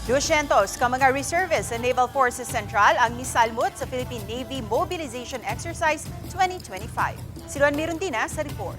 200 ka mga reservists sa Naval Forces Central ang Misalmot sa Philippine Navy Mobilization Exercise 2025. Si Juan Mirundina sa report.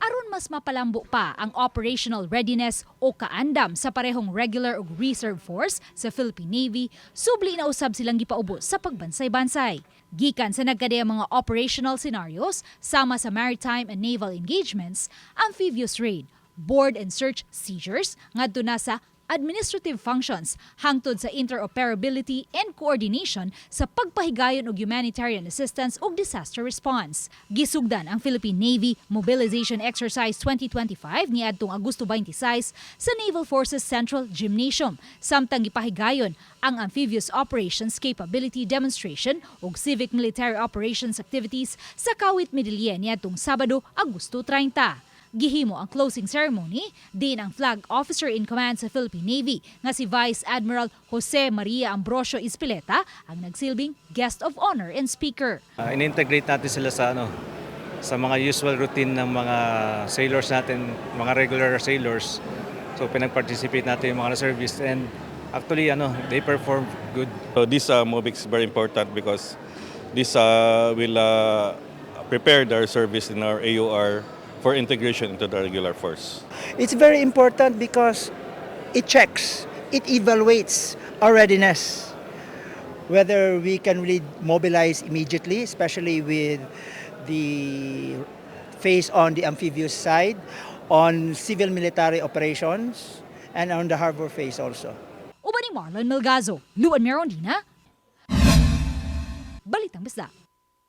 Aron mas mapalambo pa ang operational readiness o kaandam sa parehong regular ug reserve force sa Philippine Navy, subli na usab silang gipaubos sa pagbansay-bansay. Gikan sa nagkadayang mga operational scenarios sama sa maritime and naval engagements, amphibious raid, board and search seizures ngadto na sa administrative functions hangtod sa interoperability and coordination sa pagpahigayon og humanitarian assistance ug disaster response. Gisugdan ang Philippine Navy Mobilization Exercise 2025 niadtong Agosto 26 sa Naval Forces Central Gymnasium, samtang gipahigayon ang amphibious operations capability demonstration ug civic military operations activities sa Kawit Midilye niadtong Sabado, Agosto 30. Gihimo ang closing ceremony, din ang flag officer in command sa Philippine Navy nga si Vice Admiral Jose Maria Ambrosio Ispileta ang nagsilbing guest of honor and speaker. In-integrate natin sila sa sa mga usual routine ng mga sailors natin, mga regular sailors. So pinag-participate natin yung mga reservists and actually they perform good. So this MOBIC is very important because this will prepare their service in our AUR for integration into the regular force. It's very important because it checks, it evaluates our readiness, whether we can really mobilize immediately, especially with the phase on the amphibious side, on civil military operations, and on the harbor phase also. Uban ni Marlon Melgazo, Luan Merondina, Balitang Bisdak.